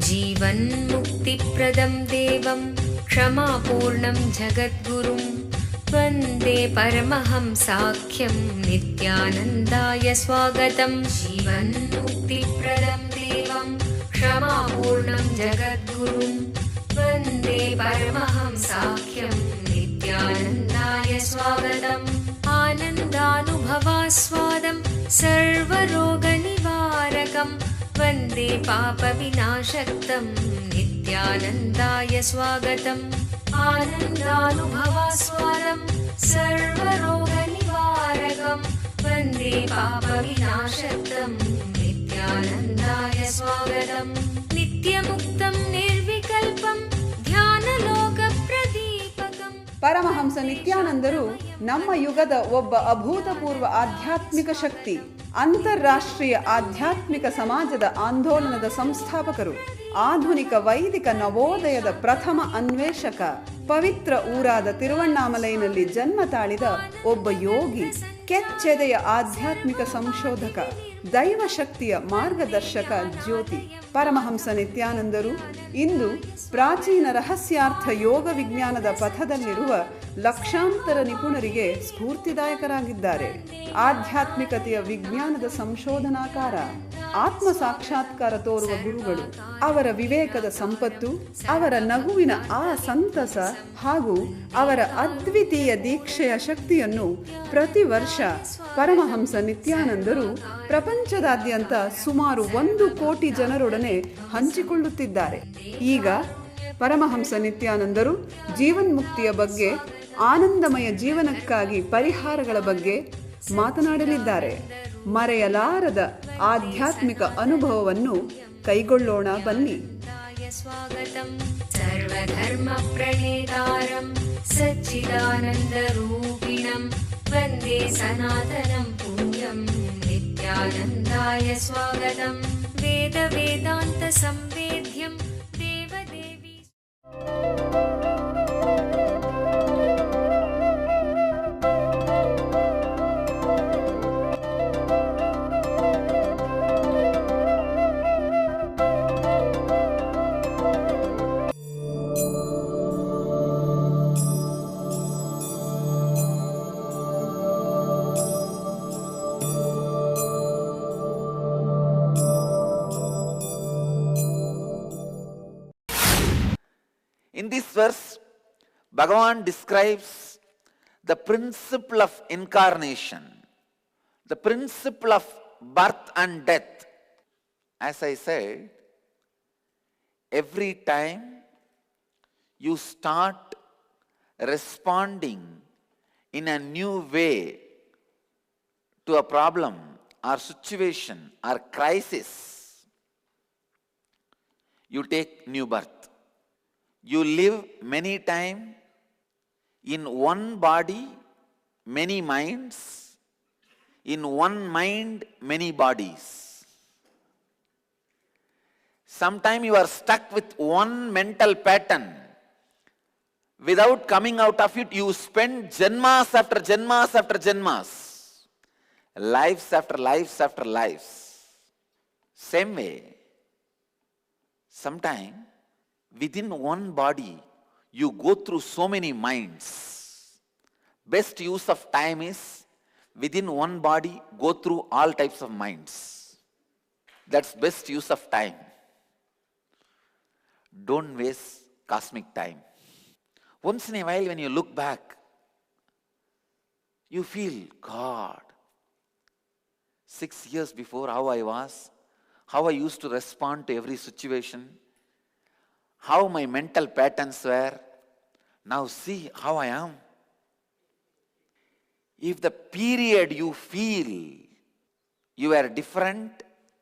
जीवन्मुक्तिप्रदं देवं क्षमापूर्णं जगद्गुरुं वन्दे परमहंसाख्यं नित्यानन्दाय स्वागतं। जीवन्मुक्तिप्रदं देवं क्षमापूर्णं जगद्गुरुं वन्दे परमहंसाख्यं नित्यानन्दाय स्वागतम्। आनन्दानुभवास्वादं सर्वरोगनिवारकं वन्दे पापविनाशक्तं नित्यानन्दाय स्वागतम्। आनन्दानुभवास्वादं सर्वरोगनिवारकं वन्दे पापविनाशक्तं नित्यानन्दाय स्वागतम्। नित्यमुक्तं निर्विकल्पं ಧ್ಯಾನಲೋಕಪ್ರದೀಪಕಂ. ಪರಮಹಂಸ ನಿತ್ಯಾನಂದರು ನಮ್ಮ ಯುಗದ ಒಬ್ಬ ಅಭೂತಪೂರ್ವ ಆಧ್ಯಾತ್ಮಿಕ ಶಕ್ತಿ, ಅಂತಾರಾಷ್ಟ್ರೀಯ ಆಧ್ಯಾತ್ಮಿಕ ಸಮಾಜದ ಆಂದೋಲನದ ಸಂಸ್ಥಾಪಕರು, ಆಧುನಿಕ ವೈದಿಕ ನವೋದಯದ ಪ್ರಥಮ ಅನ್ವೇಷಕ, ಪವಿತ್ರ ಊರಾದ ತಿರುವಣ್ಣಾಮಲೈನಲ್ಲಿ ಜನ್ಮ ತಾಳಿದ ಒಬ್ಬ ಯೋಗಿ, ಕೆಚ್ಚೆದೆಯ ಆಧ್ಯಾತ್ಮಿಕ ಸಂಶೋಧಕ, ದೈವಶಕ್ತಿಯ ಮಾರ್ಗದರ್ಶಕ ಜ್ಯೋತಿ. ಪರಮಹಂಸ ನಿತ್ಯಾನಂದರು ಇಂದು ಪ್ರಾಚೀನ ರಹಸ್ಯಾರ್ಥ ಯೋಗ ವಿಜ್ಞಾನದ ಪಥದಲ್ಲಿರುವ ಲಕ್ಷಾಂತರ ನಿಪುಣರಿಗೆ ಸ್ಫೂರ್ತಿದಾಯಕರಾಗಿದ್ದಾರೆ. ಆಧ್ಯಾತ್ಮಿಕತೆಯ ವಿಜ್ಞಾನದ ಸಂಶೋಧನಾಕಾರ, ಆತ್ಮ ಸಾಕ್ಷಾತ್ಕಾರ ತೋರುವ ಗುರುಗಳು. ಅವರ ವಿವೇಕದ ಸಂಪತ್ತು, ಅವರ ನಗುವಿನ ಆ ಸಂತಸ ಹಾಗೂ ಅವರ ಅದ್ವಿತೀಯ ದೀಕ್ಷೆಯ ಶಕ್ತಿಯನ್ನು ಪ್ರತಿ ವರ್ಷ ಪರಮಹಂಸ ನಿತ್ಯಾನಂದರು ಪ್ರಪಂಚದಾದ್ಯಂತ ಸುಮಾರು 1 ಕೋಟಿ ಜನರೊಡನೆ ಹಂಚಿಕೊಳ್ಳುತ್ತಿದ್ದಾರೆ. ಈಗ ಪರಮಹಂಸ ನಿತ್ಯಾನಂದರು ಜೀವನ್ಮುಕ್ತಿಯ ಬಗ್ಗೆ, ಆನಂದಮಯ ಜೀವನಕ್ಕಾಗಿ ಪರಿಹಾರಗಳ ಬಗ್ಗೆ ಮಾತನಾಡಲಿದ್ದಾರೆ. ಮರೆಯಲಾರದ ಆಧ್ಯಾತ್ಮಿಕ ಅನುಭವವನ್ನು ಕೈಗೊಳ್ಳೋಣ ಬನ್ನಿ. ಸರ್ವಧರ್ಮ ಪ್ರಣೇತಾರಂ ಸಚ್ಚಿದಾನಂದರೂಪಿಣಂ ವಂದೇ ಸನಾತನಂ ಪುಣ್ಯಂ ನಿತ್ಯಾನಂದಾಯ ಸ್ವಾಗತಂ. ವೇದ ವೇದಾಂತ ಸಂವೇದ್ಯಂ ದೇವದೇವಿ. In this verse, Bhagavan describes the principle of incarnation, the principle of birth and death. As I said, every time you start responding in a new way to a problem or situation or crisis, you take new birth. You live many times in one body, many minds, in one mind, many bodies. Sometimes you are stuck with one mental pattern. Without coming out of it, you spend janmas after janmas after janmas, lives after lives after lives. Same way, sometimes within one body, you go through so many minds. Best use of time is within one body, go through all types of minds. That's best use of time. Don't waste cosmic time. Once in a while, when you look back, you feel, God, 6 years before how I was, how I used to respond to every situation, how my mental patterns were. Now see how I am. If the period you feel you are different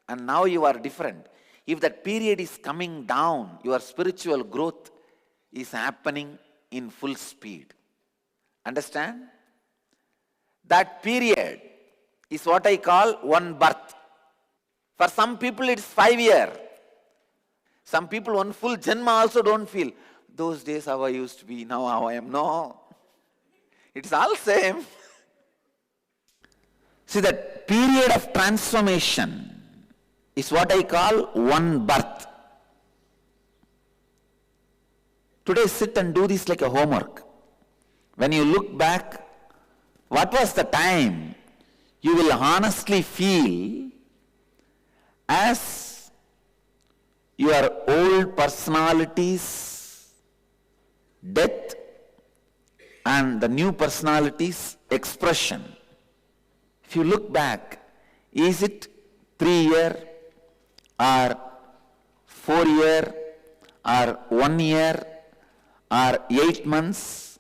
and now you are different, if that period is coming down, your spiritual growth is happening in full speed. Understand? That period is what I call one birth. For some people it's 5 years. Some people one full janma also don't feel. Those days how I used to be, now how I am. No. It's all same. See, that period of transformation is what I call one birth. Today sit and do this like a homework. When you look back, what was the time you will honestly feel as your old personality's death and the new personality's expression. If you look back, is it 3 year or 4 year or 1 year or 8 months?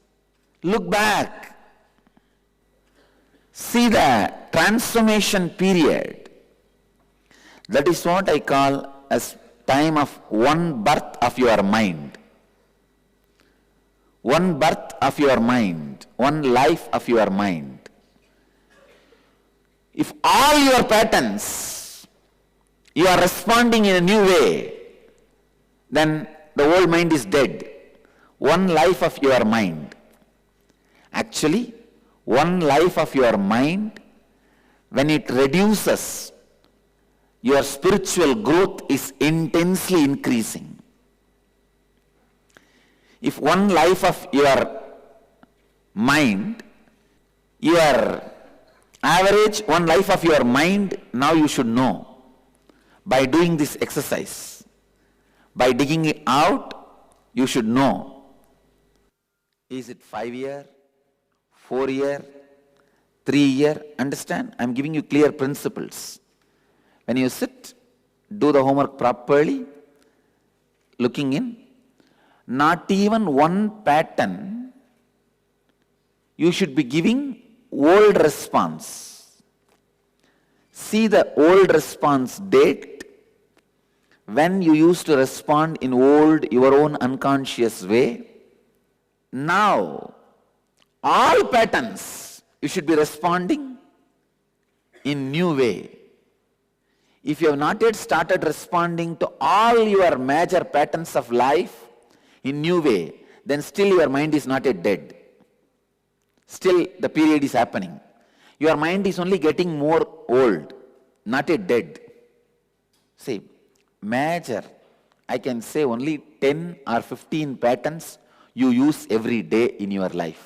Look back. See the transformation period. That is what I call as time of one birth of your mind. One birth of your mind. One life of your mind. If all your patterns, you are responding in a new way, then the old mind is dead. One life of your mind. Actually, one life of your mind, when it reduces, your spiritual growth is intensely increasing. If one life of your mind, your average one life of your mind, now you should know by doing this exercise. By digging it out, you should know. Is it 5 year, 4 year, 3 year? Understand? I am giving you clear principles. When you sit, do the homework properly, looking in, not even one pattern, you should be giving old response. See the old response date, when you used to respond in old, your own unconscious way. Now, all patterns, you should be responding in new way. If you have not yet started responding to all your major patterns of life in new way, then still your mind is not yet dead. Still the period is happening. Your mind is only getting more old, not yet dead. See, major, I can say only 10 or 15 patterns you use every day in your life.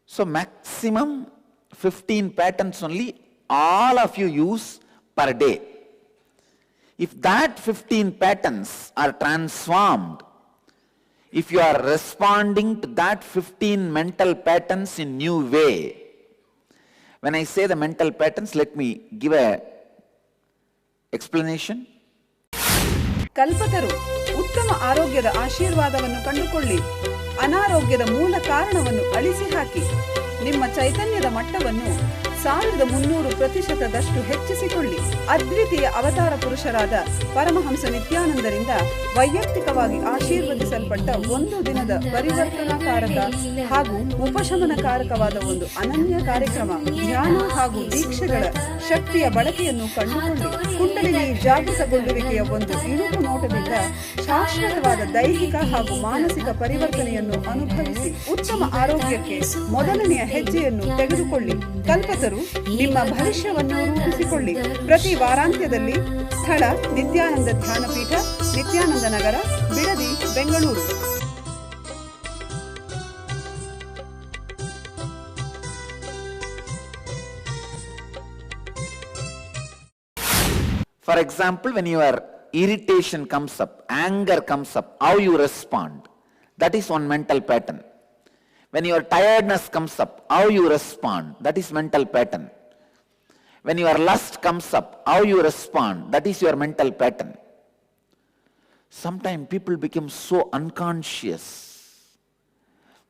So maximum 15 patterns only all of you use per day. If that 15 patterns are transformed, if you are responding to that 15 mental patterns in new way, when I say the mental patterns, let me give a explanation. ಕಲ್ಪತರು ಉತ್ತಮ ಆರೋಗ್ಯದ ಆಶೀರ್ವಾದವನ್ನು ಕಂಡುಕೊಳ್ಳಿ. ಅನಾರೋಗ್ಯದ ಮೂಲ ಕಾರಣವನ್ನು ಅಳಿಸಿ ಹಾಕಿ. ನಿಮ್ಮ ಚೈತನ್ಯದ ಮಟ್ಟವನ್ನು 1300% ಹೆಚ್ಚಿಸಿಕೊಳ್ಳಿ. ಅದ್ವಿತೀಯ ಅವತಾರ ಪುರುಷರಾದ ಪರಮಹಂಸ ನಿತ್ಯಾನಂದರಿಂದ ವೈಯಕ್ತಿಕವಾಗಿ ಆಶೀರ್ವದಿಸಲ್ಪಟ್ಟ ಒಂದು ದಿನದ ಪರಿವರ್ತನಾಕಾರಕ ಹಾಗೂ ಉಪಶಮನಕಾರಕವಾದ ಒಂದು ಅನನ್ಯ ಕಾರ್ಯಕ್ರಮ, ಧ್ಯಾನ ಹಾಗೂ ದೀಕ್ಷೆಗಳ ಶಕ್ತಿಯ ಬಳಕೆಯನ್ನು ಕಂಡುಕೊಂಡು ಕುಂಡಲಿನಿ ಜಾಗೃತಗೊಳ್ಳುವಿಕೆಯ ಒಂದು ಇಣುಕು ನೋಟದಿಂದ ಶಾಶ್ವತವಾದ ದೈಹಿಕ ಹಾಗೂ ಮಾನಸಿಕ ಪರಿವರ್ತನೆಯನ್ನು ಅನುಭವಿಸಿ ಉತ್ತಮ ಆರೋಗ್ಯಕ್ಕೆ ಮೊದಲನೆಯ ಹೆಜ್ಜೆಯನ್ನು ತೆಗೆದುಕೊಳ್ಳಿ. ಕಲ್ಪತರು ನಿಮ್ಮ ಭವಿಷ್ಯವನ್ನು ರೂಪಿಸಿಕೊಳ್ಳಿ. ಪ್ರತಿ ವಾರಾಂತ್ಯದಲ್ಲಿ ಸ್ಥಳ ನಿತ್ಯಾನಂದ ಧ್ಯಾನಪೀಠ, ನಿತ್ಯಾನಂದ ನಗರ, Bidadi, Bengaluru. For example, when your irritation comes up, anger comes up, how you respond, that is one mental pattern. When your tiredness comes up, how you respond, that is mental pattern. When your lust comes up, how you respond, that is your mental pattern. Sometimes people become so unconscious.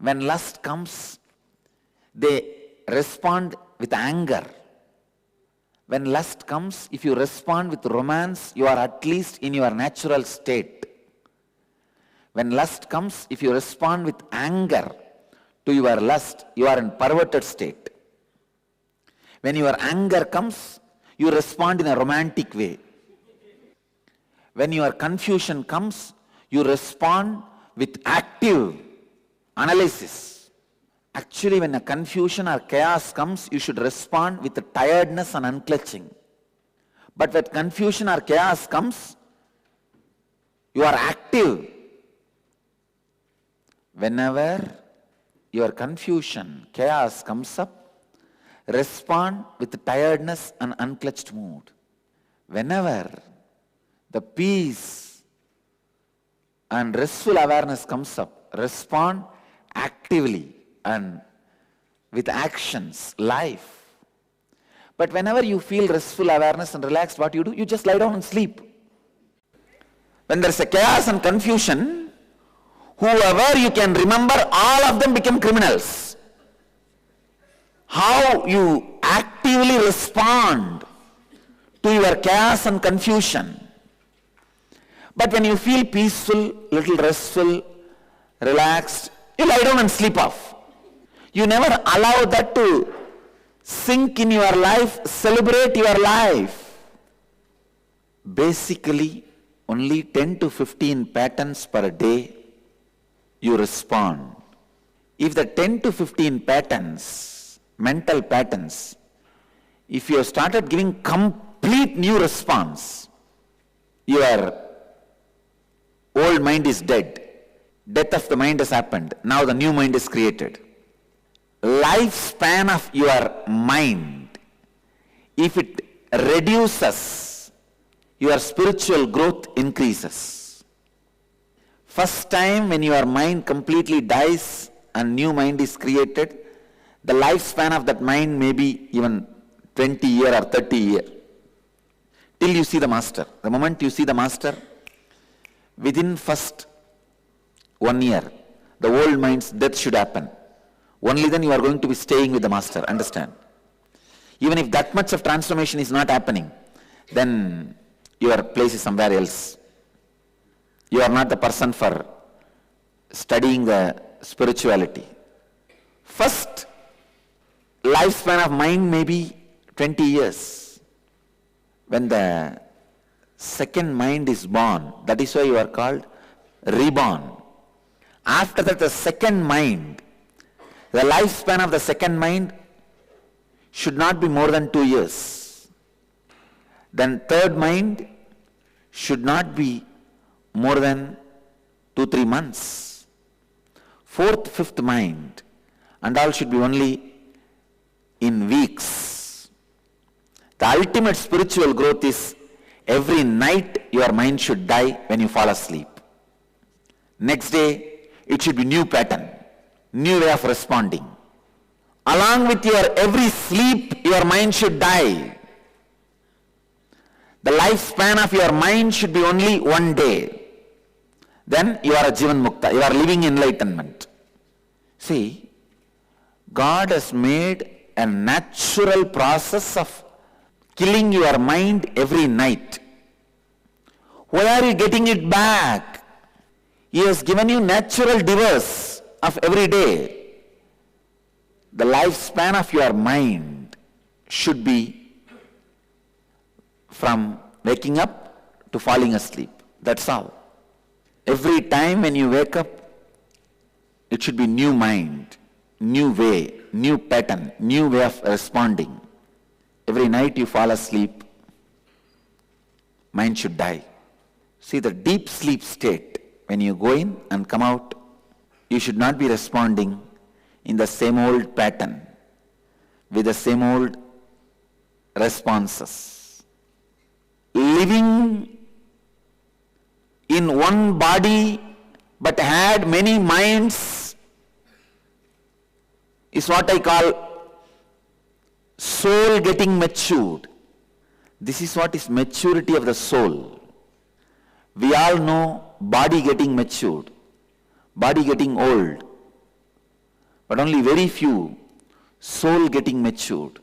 When lust comes, they respond with anger. When lust comes, if you respond with romance, you are at least in your natural state. When lust comes, if you respond with anger to your lust, you are in perverted state. When your anger comes, you respond in a romantic way. When your confusion comes, you respond with active analysis. Actually, when a confusion or chaos comes, you should respond with tiredness and unclutching. But when confusion or chaos comes, you are active. Whenever your confusion, chaos comes up, respond with tiredness and unclutched mood. Whenever the peace and restful awareness comes up, respond actively and with actions, life. But whenever you feel restful awareness and relaxed, what you do? You just lie down and sleep. When there's a chaos and confusion, whoever you can remember, all of them become criminals. How you actively respond to your chaos and confusion. But when you feel peaceful, little restful, relaxed, you lie down and sleep off. You never allow that to sink in your life, celebrate your life. Basically, only 10 to 15 patterns per day you respond. If the 10 to 15 patterns, mental patterns, if you have started giving complete new response, your old mind is dead. Death of the mind has happened. Now the new mind is created. Lifespan of your mind, if it reduces, your spiritual growth increases. First time when your mind completely dies and new mind is created, the lifespan of that mind may be even 20 years or 30 years. Till you see the master. The moment you see the master, within first 1 year, the old mind's death should happen. Only then you are going to be staying with the master, understand? Even if that much of transformation is not happening, then your place is somewhere else. You are not the person for studying the spirituality. First lifespan of mind may be 20 years. When the second mind is born, that is why you are called reborn. After that, the second mind, the lifespan of the second mind should not be more than 2 years. Then third mind should not be more than 2-3 months. Fourth, fifth mind, and all should be only in weeks. The ultimate spiritual growth is every night your mind should die when you fall asleep. Next day, it should be new pattern, new way of responding. Along with your every sleep, your mind should die. The lifespan of your mind should be only 1 day. Then you are a Jivan Mukta, you are living enlightenment. See, God has made a natural process of killing your mind every night. Why are you getting it back? He has given you natural divorce of every day. The lifespan of your mind should be from waking up to falling asleep. That's all. Every time when you wake up, it should be new mind, new way, new pattern, new way of responding. Every night you fall asleep, mind should die. See, the deep sleep state, when you go in and come out, you should not be responding in the same old pattern, with the same old responses. Living in one body but had many minds is what I call soul getting matured. This is what is maturity of the soul. We all know body getting matured, body getting old, but only very few soul getting matured.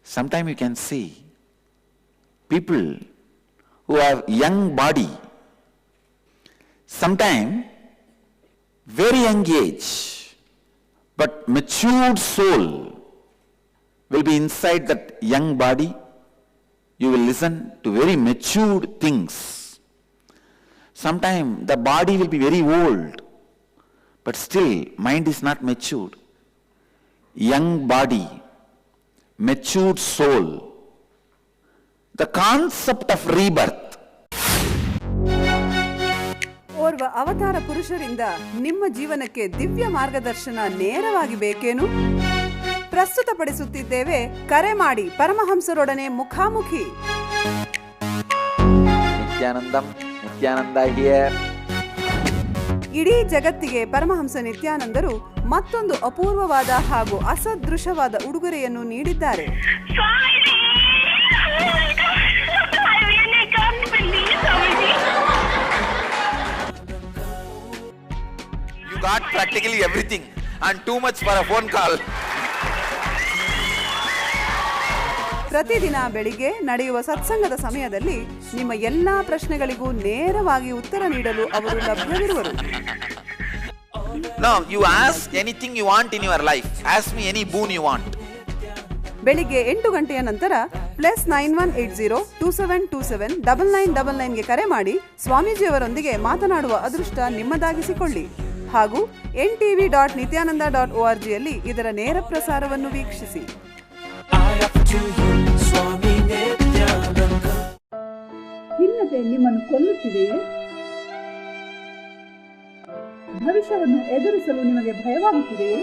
Sometimes you can see people who have young body, sometimes very young age, but matured soul will be inside that young body. You will listen to very matured things. Sometimes the body will be very old, but still mind is not matured. young body, matured soul, the concept of rebirth. ಓರ್ವ ಅವತಾರ ಪುರುಷರಿಂದ ನಿಮ್ಮ ಜೀವನಕ್ಕೆ ದಿವ್ಯ ಮಾರ್ಗದರ್ಶನ ನೇರವಾಗಿ ಬೇಕೇನು? ಪ್ರಸ್ತುತಪಡಿಸುತ್ತಿದ್ದೇವೆ, ಕರೆ ಮಾಡಿ ಪರಮಹಂಸರೊಡನೆ ಮುಖಾಮುಖಿ. ನಿತ್ಯಾನಂದ ಹಿಯರ್. ಇಡೀ ಜಗತ್ತಿಗೆ ಪರಮಹಂಸ ನಿತ್ಯಾನಂದರು ಮತ್ತೊಂದು ಅಪೂರ್ವವಾದ ಹಾಗೂ ಅಸದೃಶವಾದ ಉಡುಗೊರೆಯನ್ನು ನೀಡಿದ್ದಾರೆ. You got practically everything and too much for a phone call. ಪ್ರತಿದಿನ ಬೆಳಿಗ್ಗೆ ನಡೆಯುವ ಸತ್ಸಂಗದ ಸಮಯದಲ್ಲಿ ನಿಮ್ಮ ಎಲ್ಲಾ ಪ್ರಶ್ನೆಗಳಿಗೂ ನೇರವಾಗಿ ಉತ್ತರ ನೀಡಲು ಅವರು ಲಭ್ಯವಿರುವರು. No, you ask anything you want in your life. Ask me any boon you want. ಬೆಳಿಗ್ಗೆ 8 ಗಂಟೆಯ ನಂತರ +918027279999ಗೆ ಕರೆ ಮಾಡಿ ಸ್ವಾಮೀಜಿಯವರೊಂದಿಗೆ ಮಾತನಾಡುವ ಅದೃಷ್ಟ ನಿಮ್ಮದಾಗಿಸಿಕೊಳ್ಳಿ. ಹಾಗೂ ntv.nityananda.orgಯಲ್ಲಿ ಇದರ ನೇರ ಪ್ರಸಾರವನ್ನು ವೀಕ್ಷಿಸಿ. ಖಿನ್ನತೆ ನಿಮ್ಮನ್ನು ಕೊಲ್ಲುತ್ತಿದೆಯೇ? ಭವಿಷ್ಯವನ್ನು ಎದುರಿಸಲು ನಿಮಗೆ ಭಯವಾಗುತ್ತಿದೆಯೇ?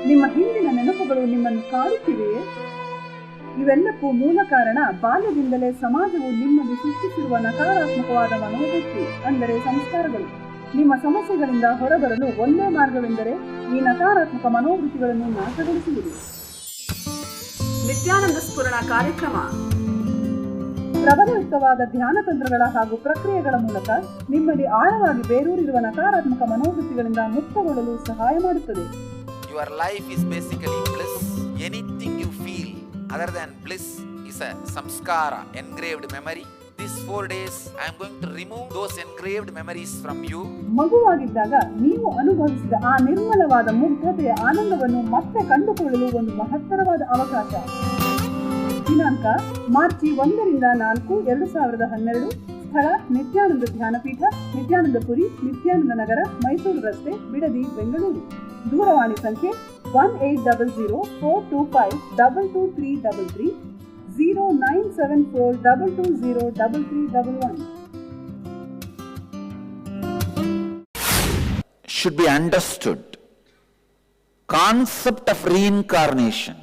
ನಿಮ್ಮ ಹಿಂದಿನ ನೆನಪುಗಳು ನಿಮ್ಮನ್ನು ಕಾಡುತ್ತಿವೆಯೇ? ಇವೆಲ್ಲಕ್ಕೂ ಮೂಲ ಕಾರಣ ಬಾಲ್ಯದಿಂದಲೇ ಸಮಾಜವು ನಿಮ್ಮಲ್ಲಿ ಸೃಷ್ಟಿಸಿರುವ ನಕಾರಾತ್ಮಕವಾದ ಮನೋವೃತ್ತಿ, ಅಂದರೆ ಸಂಸ್ಕಾರಗಳು. ನಿಮ್ಮ ಸಮಸ್ಯೆಗಳಿಂದ ಹೊರಬರಲು ಒಂದೇ ಮಾರ್ಗವೆಂದರೆ ಈ ನಕಾರಾತ್ಮಕ ಮನೋವೃತ್ತಿಗಳನ್ನು ನಾಶಗೊಳಿಸುವುದು. ನಿತ್ಯಾನಂದ ಸ್ಫುರಣ ಕಾರ್ಯಕ್ರಮ ಪ್ರಬಲಯುಕ್ತವಾದ ಧ್ಯಾನ ತಂತ್ರಗಳ ಹಾಗೂ ಪ್ರಕ್ರಿಯೆಗಳ ಮೂಲಕ ನಿಮ್ಮಲ್ಲಿ ಆಳವಾಗಿ ಬೇರೂರಿರುವ ನಕಾರಾತ್ಮಕ ಮನೋವೃತ್ತಿಗಳಿಂದ ಮುಕ್ತಗೊಳ್ಳಲು ಸಹಾಯ ಮಾಡುತ್ತದೆ. Your life is basically bliss. Anything you feel other than bliss is a samskara, engraved memory. These 4 days I am going to remove those engraved memories from you. ಮಗುವಾಗಿದ್ದಾಗ ನೀವು ಅನುಭವಿಸಿದ ಆ ನಿರ್ಮಲವಾದ ಮುಗ್ಧತೆಯ ಆನಂದವನ್ನು ಮತ್ತೆ ಕಂಡುಕೊಳ್ಳಲು ಒಂದು ಮಹತ್ತರವಾದ ಅವಕಾಶ. ದಿನಾಂಕ ಮಾರ್ಚ್ 1 ರಿಂದ 4, 2012. ಸ್ಥಳ ನಿತ್ಯಾನಂದ ಧ್ಯಾನಪೀಠ, ನಿತ್ಯಾನಂದಪುರಿ, ನಿತ್ಯಾನಂದ ನಗರ, ಮೈಸೂರು ರಸ್ತೆ, ಬಿಡದಿ, ಬೆಂಗಳೂರು. ದೂರವಾಣಿ ಸಂಖ್ಯೆ 1800-425-22333, 0974-220-3311. Should be understood. Concept of reincarnation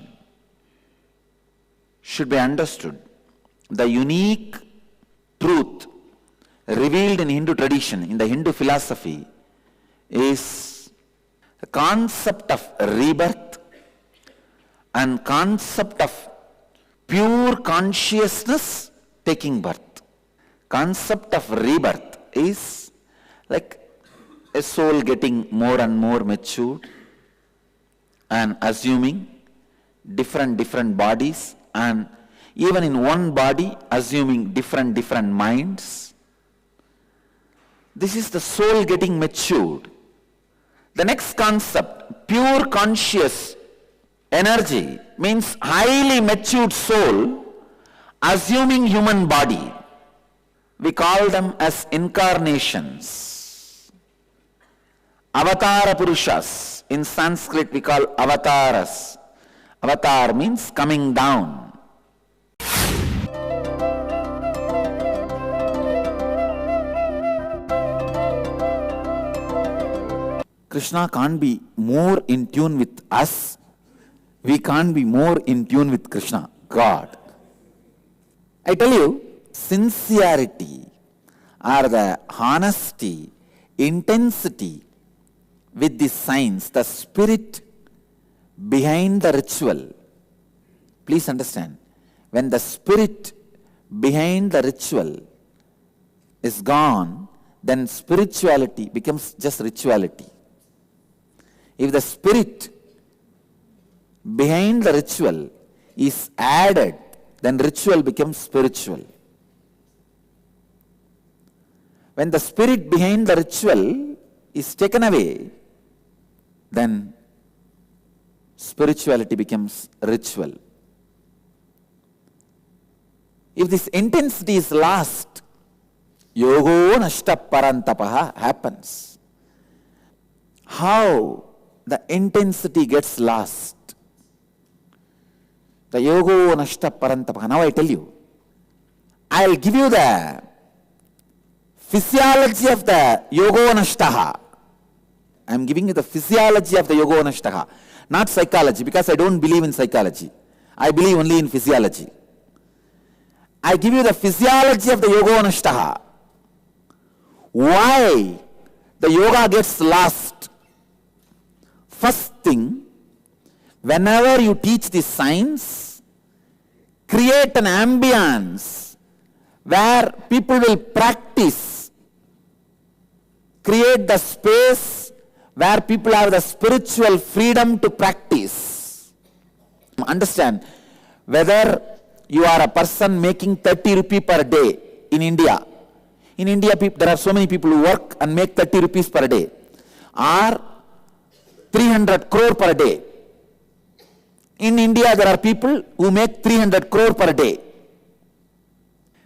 should be understood. The unique truth revealed in Hindu tradition, in the Hindu philosophy, is the concept of rebirth and concept of pure consciousness taking birth. Concept of rebirth is like a soul getting more and more matured and assuming different bodies, and even in one body assuming different minds. This is the soul getting matured. The next concept, pure conscious energy, means highly matured soul assuming human body. We call them as incarnations. Avatara Purushas. In Sanskrit we call avataras. Avatar means coming down. Krishna can't be more in tune with us. We can't be more in tune with Krishna, God. I tell you, sincerity or the honesty, intensity with the science, the spirit behind the ritual. Please understand, when the spirit behind the ritual is gone, then spirituality becomes just rituality. If the spirit behind the ritual is added, then ritual becomes spiritual. When the spirit behind the ritual is taken away, then spirituality becomes ritual. If this intensity is lost, yogo nashta parantapaha happens. How the intensity gets lost. The yogo nashta parantapaka. Now I tell you, I'll give you the physiology of the yogo nashtaha. I'm giving you the physiology of the yogo nashtaha, not psychology, because I don't believe in psychology. I believe only in physiology. I give you the physiology of the yoga nashtaha. Why the yoga gets lost? First thing, whenever you teach this science, create an ambience where people will practice. Create the space where people have the spiritual freedom to practice. Understand, whether you are a person making 30 rupees per day in India. In India, there are so many people who work and make 30 rupees per day. Or 300 crore per day. In India, there are people who make 300 crore per day.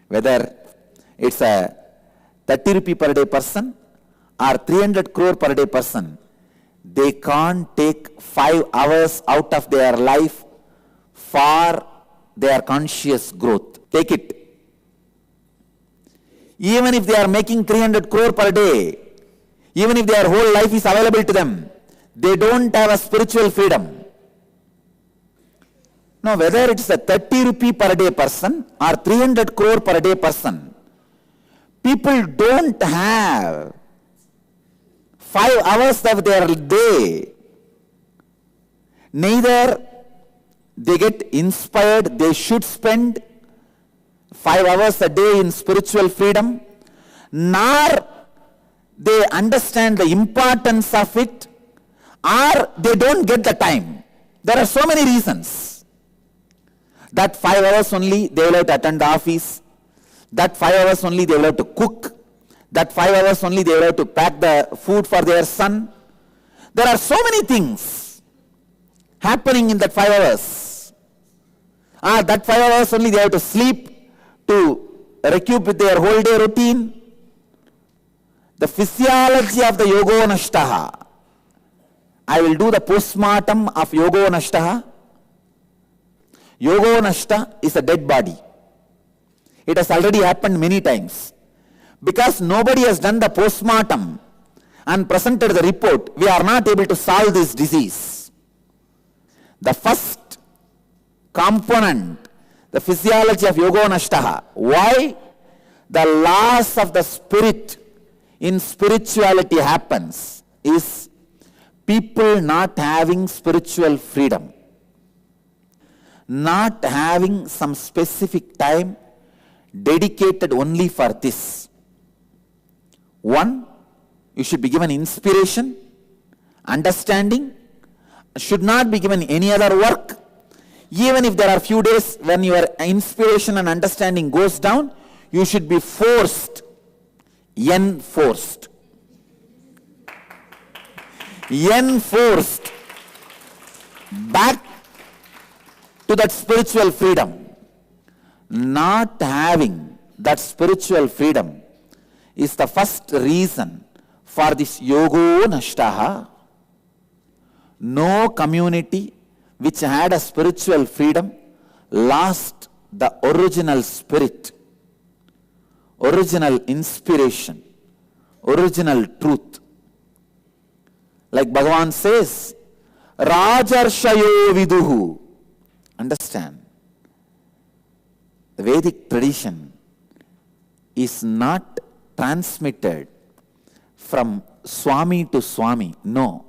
Whether it's a 30 rupee per day person or 300 crore per day person, they can't take 5 hours out of their life for their conscious growth. Take it. Even if they are making 300 crore per day, even if their whole life is available to them, they don't have a spiritual freedom. Now, whether it's a 30 rupee per day person or 300 crore per day person, people don't have 5 hours of their day. Neither they get inspired, they should spend 5 hours a day in spiritual freedom, nor they understand the importance of it, or they don't get the time. There are so many reasons. That 5 hours only they will have to attend the office, that 5 hours only they will have to cook, that 5 hours only they will have to pack the food for their son. There are so many things happening in that 5 hours. That 5 hours only they have to sleep to recoup with their whole day routine. The physiology of the yogo nashtaha. I will do the postmortem of yogo nashtaha. Yogo nashta is a dead body. It has already happened many times. Because nobody has done the postmortem and presented the report, we are not able to solve this disease. The first component, the physiology of yoga nashtaha. Why? The loss of the spirit in spirituality happens is people not having spiritual freedom. Not having some specific time dedicated only for this. One, you should be given inspiration, understanding, should not be given any other work. Even if there are few days when your inspiration and understanding goes down, you should be forced, enforced back to that spiritual freedom. Not having that spiritual freedom is the first reason for this yogo nashtaha. No community which had a spiritual freedom lost the original spirit, original inspiration, original truth. Like Bhagavan says, Rajarshayo viduhu. Understand, the Vedic tradition is not transmitted from Swami to Swami. No,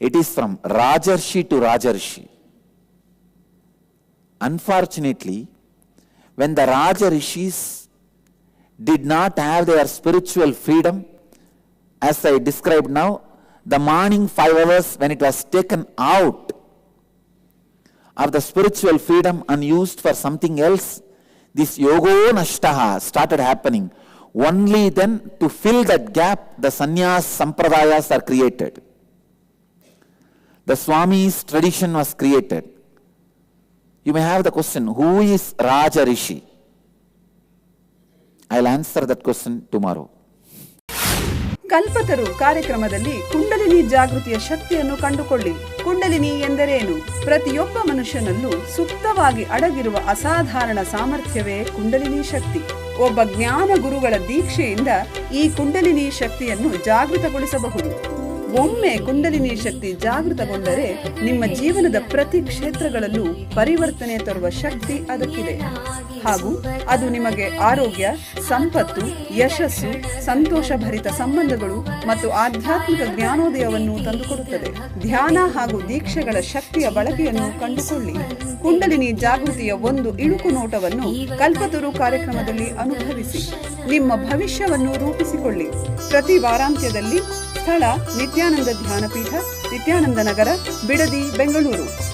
it is from Rajarshi to Rajarshi. Unfortunately, when the Rajarishis did not have their spiritual freedom, as I described now, the morning 5 hours when it was taken out of the spiritual freedom and used for something else, this yogo nashtaha started happening. Only then, to fill that gap, the sannyas sampradayas are created. The Swami's tradition was created. You may have the question, who is Raja Rishi? I'll answer that question tomorrow. ಕಲ್ಪತರು ಕಾರ್ಯಕ್ರಮದಲ್ಲಿ ಕುಂಡಲಿನಿ ಜಾಗೃತಿಯ ಶಕ್ತಿಯನ್ನು ಕಂಡುಕೊಳ್ಳಿ. ಕುಂಡಲಿನಿ ಎಂದರೇನು? ಪ್ರತಿಯೊಬ್ಬ ಮನುಷ್ಯನಲ್ಲೂ ಸುಪ್ತವಾಗಿ ಅಡಗಿರುವ ಅಸಾಧಾರಣ ಸಾಮರ್ಥ್ಯವೇ ಕುಂಡಲಿನಿ ಶಕ್ತಿ. ಒಬ್ಬ ಜ್ಞಾನ ಗುರುಗಳ ದೀಕ್ಷೆಯಿಂದ ಈ ಕುಂಡಲಿನಿ ಶಕ್ತಿಯನ್ನು ಜಾಗೃತಗೊಳಿಸಬಹುದು. ಒಮ್ಮೆ ಕುಂಡಲಿನಿ ಶಕ್ತಿ ಜಾಗೃತಗೊಂಡರೆ ನಿಮ್ಮ ಜೀವನದ ಪ್ರತಿ ಕ್ಷೇತ್ರಗಳಲ್ಲೂ ಪರಿವರ್ತನೆ ತರುವ ಶಕ್ತಿ ಅದಕ್ಕಿದೆ. ಹಾಗೂ ಅದು ನಿಮಗೆ ಆರೋಗ್ಯ, ಸಂಪತ್ತು, ಯಶಸ್ಸು, ಸಂತೋಷಭರಿತ ಸಂಬಂಧಗಳು ಮತ್ತು ಆಧ್ಯಾತ್ಮಿಕ ಜ್ಞಾನೋದಯವನ್ನು ತಂದುಕೊಡುತ್ತದೆ. ಧ್ಯಾನ ಹಾಗೂ ದೀಕ್ಷೆಗಳ ಶಕ್ತಿಯ ಬಳಕೆಯನ್ನು ಕಂಡುಕೊಳ್ಳಿ. ಕುಂಡಲಿನಿ ಜಾಗೃತಿಯ ಒಂದು ಇಣುಕು ನೋಟವನ್ನು ಕಲ್ಪತರು ಕಾರ್ಯಕ್ರಮದಲ್ಲಿ ಅನುಭವಿಸಿ ನಿಮ್ಮ ಭವಿಷ್ಯವನ್ನು ರೂಪಿಸಿಕೊಳ್ಳಿ. ಪ್ರತಿ ವಾರಾಂತ್ಯದಲ್ಲಿ ಸ್ಥಳ ನಿತ್ಯಾನಂದ ಧ್ಯಾನಪೀಠ, ನಿತ್ಯಾನಂದ ನಗರ, ಬಿಡದಿ, ಬೆಂಗಳೂರು.